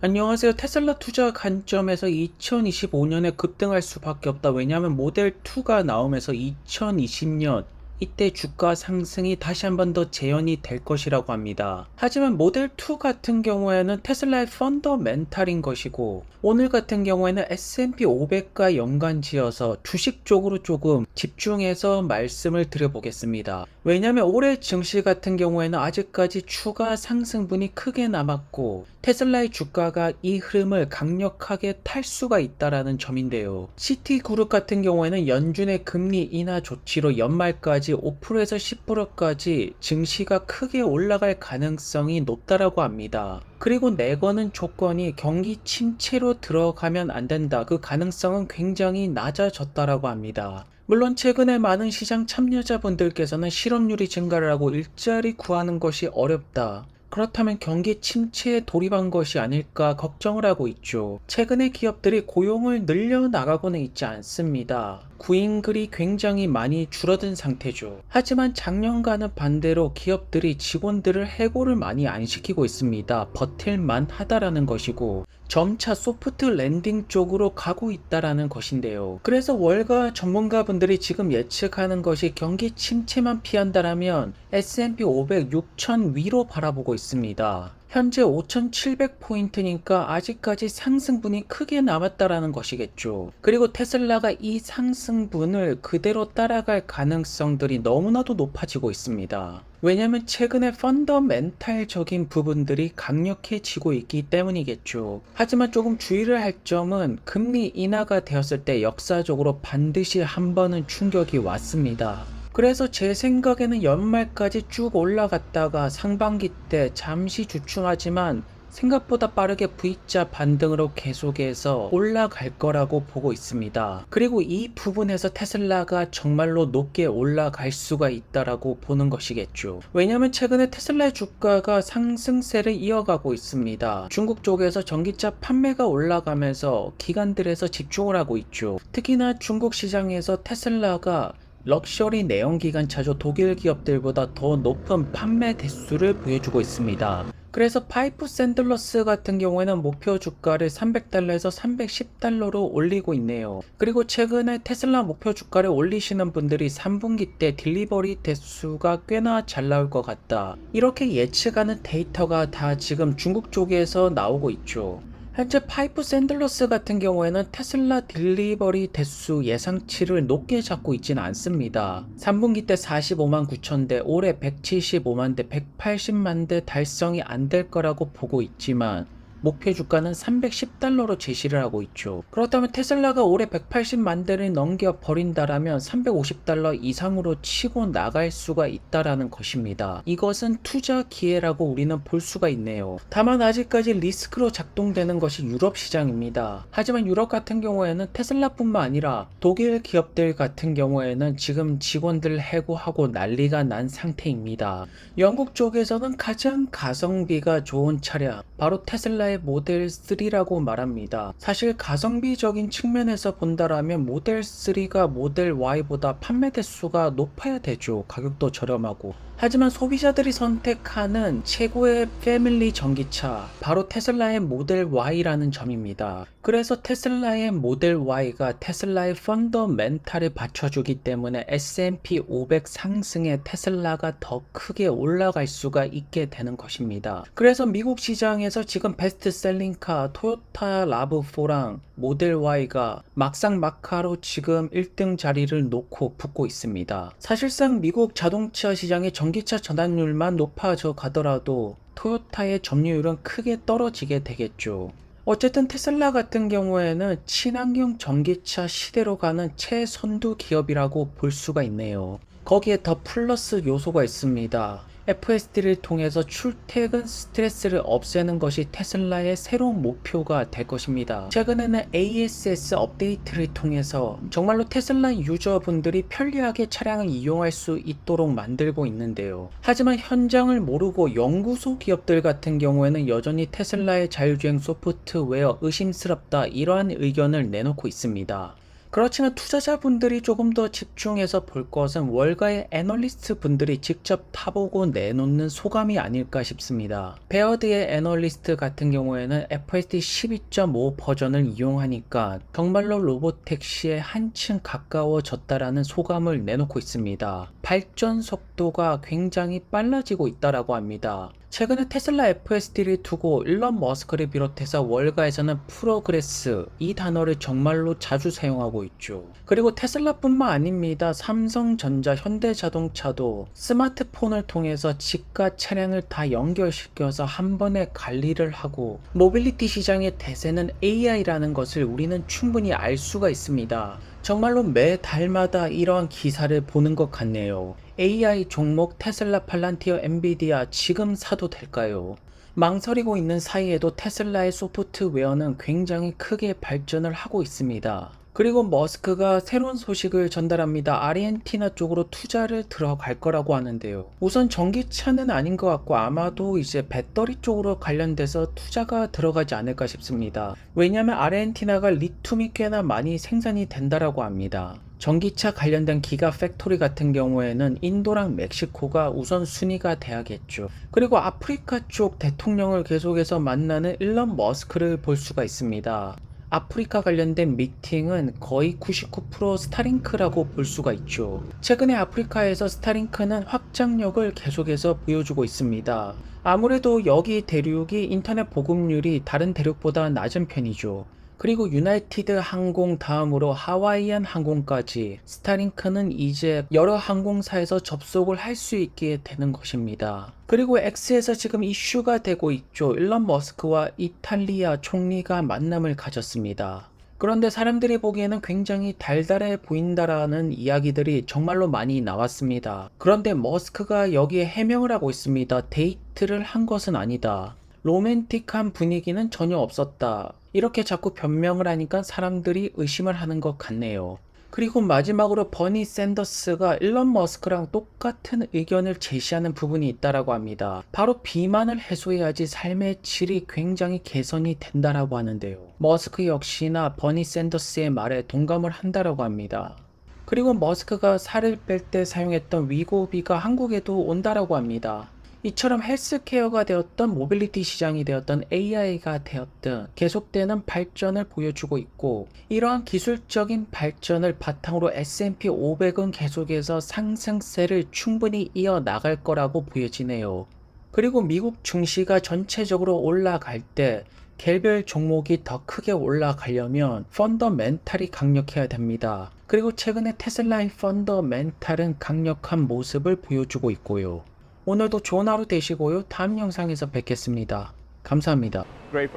안녕하세요. 테슬라 투자 관점에서 2025년에 급등할 수밖에 없다. 왜냐하면 모델 2가 나오면서 2020년 이때 주가 상승이 다시 한번 더 재현이 될 것이라고 합니다. 하지만 모델 2 같은 경우에는 테슬라의 펀더멘탈인 것이고, 오늘 같은 경우에는 S&P 500과 연관지어서 주식 쪽으로 조금 집중해서 말씀을 드려보겠습니다. 왜냐하면 올해 증시 같은 경우에는 아직까지 추가 상승분이 크게 남았고, 테슬라의 주가가 이 흐름을 강력하게 탈 수가 있다라는 점인데요. 시티그룹 같은 경우에는 연준의 금리 인하 조치로 연말까지 5%에서 10%까지 증시가 크게 올라갈 가능성이 높다라고 합니다. 그리고 내거는 조건이 경기 침체로 들어가면 안 된다. 그 가능성은 굉장히 낮아졌다라고 합니다. 물론 최근에 많은 시장 참여자분들께서는 실업률이 증가를 하고 일자리 구하는 것이 어렵다, 그렇다면 경기 침체에 돌입한 것이 아닐까 걱정을 하고 있죠. 최근에 기업들이 고용을 늘려나가고는 있지 않습니다. 구인글이 굉장히 많이 줄어든 상태죠. 하지만 작년과는 반대로 기업들이 직원들을 해고를 많이 안 시키고 있습니다. 버틸만 하다라는 것이고, 점차 소프트 랜딩 쪽으로 가고 있다라는 것인데요. 그래서 월가 전문가분들이 지금 예측하는 것이 경기 침체만 피한다라면 S&P 500 6,000 위로 바라보고 있습니다. 현재 5,700포인트니까 아직까지 상승분이 크게 남았다라는 것이겠죠. 그리고 테슬라가 이 상승분을 그대로 따라갈 가능성들이 너무나도 높아지고 있습니다. 왜냐면 최근에 펀더멘탈적인 부분들이 강력해지고 있기 때문이겠죠. 하지만 조금 주의를 할 점은 금리 인하가 되었을 때 역사적으로 반드시 한 번은 충격이 왔습니다. 그래서 제 생각에는 연말까지 쭉 올라갔다가 상반기 때 잠시 주춤하지만 생각보다 빠르게 V자 반등으로 계속해서 올라갈 거라고 보고 있습니다. 그리고 이 부분에서 테슬라가 정말로 높게 올라갈 수가 있다라고 보는 것이겠죠. 왜냐하면 최근에 테슬라의 주가가 상승세를 이어가고 있습니다. 중국 쪽에서 전기차 판매가 올라가면서 기관들에서 집중을 하고 있죠. 특히나 중국 시장에서 테슬라가 럭셔리 내연기관차죠. 독일 기업들보다 더 높은 판매 대수를 보여주고 있습니다. 그래서 파이프 샌들러스 같은 경우에는 목표 주가를 300달러에서 310달러로 올리고 있네요. 그리고 최근에 테슬라 목표 주가를 올리시는 분들이 3분기 때 딜리버리 대수가 꽤나 잘 나올 것 같다, 이렇게 예측하는 데이터가 다 지금 중국 쪽에서 나오고 있죠. 현재 파이프 샌들러스 같은 경우에는 테슬라 딜리버리 대수 예상치를 높게 잡고 있지는 않습니다. 3분기 때 45만 9천 대, 올해 175만 대, 180만 대 달성이 안 될 거라고 보고 있지만 목표 주가는 310달러로 제시를 하고 있죠. 그렇다면 테슬라가 올해 180만 대를 넘겨버린다라면 350달러 이상으로 치고 나갈 수가 있다라는 것입니다. 이것은 투자 기회라고 우리는 볼 수가 있네요. 다만 아직까지 리스크로 작동되는 것이 유럽 시장입니다. 하지만 유럽 같은 경우에는 테슬라뿐만 아니라 독일 기업들 같은 경우에는 지금 직원들 해고하고 난리가 난 상태입니다. 영국 쪽에서는 가장 가성비가 좋은 차량, 바로 테슬라의 모델 3라고 말합니다. 사실 가성비적인 측면에서 본다라면 모델 3가 모델 Y보다 판매 대수가 높아야 되죠. 가격도 저렴하고. 하지만 소비자들이 선택하는 최고의 패밀리 전기차, 바로 테슬라의 모델 Y라는 점입니다. 그래서 테슬라의 모델 Y가 테슬라의 펀더멘탈을 받쳐주기 때문에 S&P 500 상승에 테슬라가 더 크게 올라갈 수가 있게 되는 것입니다. 그래서 미국 시장에서 지금 베스트셀링카 토요타 라브4랑 모델 Y가 막상막하로 지금 1등 자리를 놓고 붙고 있습니다. 사실상 미국 자동차 시장의 전기차 전환율만 높아져 가더라도 토요타의 점유율은 크게 떨어지게 되겠죠. 어쨌든 테슬라 같은 경우에는 친환경 전기차 시대로 가는 최선두 기업이라고 볼 수가 있네요. 거기에 더 플러스 요소가 있습니다. FSD를 통해서 출퇴근 스트레스를 없애는 것이 테슬라의 새로운 목표가 될 것입니다. 최근에는 ASS 업데이트를 통해서 정말로 테슬라 유저분들이 편리하게 차량을 이용할 수 있도록 만들고 있는데요. 하지만 현장을 모르고 연구소 기업들 같은 경우에는 여전히 테슬라의 자율주행 소프트웨어 의심스럽다, 이러한 의견을 내놓고 있습니다. 그렇지만 투자자분들이 조금 더 집중해서 볼 것은 월가의 애널리스트 분들이 직접 타보고 내놓는 소감이 아닐까 싶습니다. 베어드의 애널리스트 같은 경우에는 FSD 12.5 버전을 이용하니까 정말로 로보택시에 한층 가까워졌다라는 소감을 내놓고 있습니다. 발전 속도가 굉장히 빨라지고 있다라고 합니다. 최근에 테슬라 FSD를 두고 일론 머스크를 비롯해서 월가에서는 프로그레스 이 단어를 정말로 자주 사용하고 있죠. 그리고 테슬라뿐만 아닙니다. 삼성전자, 현대자동차도 스마트폰을 통해서 집과 차량을 다 연결시켜서 한 번에 관리를 하고 모빌리티 시장의 대세는 AI라는 것을 우리는 충분히 알 수가 있습니다. 정말로 매 달마다 이러한 기사를 보는 것 같네요. AI 종목 테슬라, 팔란티어, 엔비디아 지금 사도 될까요? 망설이고 있는 사이에도 테슬라의 소프트웨어는 굉장히 크게 발전을 하고 있습니다. 그리고 머스크가 새로운 소식을 전달합니다. 아르헨티나 쪽으로 투자를 들어갈 거라고 하는데요. 우선 전기차는 아닌 것 같고 아마도 이제 배터리 쪽으로 관련돼서 투자가 들어가지 않을까 싶습니다. 왜냐하면 아르헨티나가 리튬이 꽤나 많이 생산이 된다라고 합니다. 전기차 관련된 기가 팩토리 같은 경우에는 인도랑 멕시코가 우선 순위가 돼야겠죠. 그리고 아프리카 쪽 대통령을 계속해서 만나는 일론 머스크를 볼 수가 있습니다. 아프리카 관련된 미팅은 거의 99% 스타링크라고 볼 수가 있죠. 최근에 아프리카에서 스타링크는 확장력을 계속해서 보여주고 있습니다. 아무래도 여기 대륙이 인터넷 보급률이 다른 대륙보다 낮은 편이죠. 그리고 유나이티드 항공 다음으로 하와이안 항공까지 스타링크는 이제 여러 항공사에서 접속을 할 수 있게 되는 것입니다. 그리고 X에서 지금 이슈가 되고 있죠. 일론 머스크와 이탈리아 총리가 만남을 가졌습니다. 그런데 사람들이 보기에는 굉장히 달달해 보인다라는 이야기들이 정말로 많이 나왔습니다. 그런데 머스크가 여기에 해명을 하고 있습니다. 데이트를 한 것은 아니다. 로맨틱한 분위기는 전혀 없었다. 이렇게 자꾸 변명을 하니까 사람들이 의심을 하는 것 같네요. 그리고 마지막으로 버니 샌더스가 일론 머스크랑 똑같은 의견을 제시하는 부분이 있다라고 합니다. 바로 비만을 해소해야지 삶의 질이 굉장히 개선이 된다라고 하는데요. 머스크 역시나 버니 샌더스의 말에 동감을 한다라고 합니다. 그리고 머스크가 살을 뺄 때 사용했던 위고비가 한국에도 온다라고 합니다. 이처럼 헬스케어가 되었던 모빌리티 시장이 되었던 AI가 되었든 계속되는 발전을 보여주고 있고 이러한 기술적인 발전을 바탕으로 S&P 500은 계속해서 상승세를 충분히 이어나갈 거라고 보여지네요. 그리고 미국 증시가 전체적으로 올라갈 때 개별 종목이 더 크게 올라가려면 펀더멘탈이 강력해야 됩니다. 그리고 최근에 테슬라의 펀더멘탈은 강력한 모습을 보여주고 있고요. 오늘도 좋은 하루 되시고요. 다음 영상에서 뵙겠습니다. 감사합니다. Great.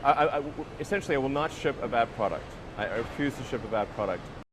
Essentially, I will not ship a bad product. I refuse to ship a bad product.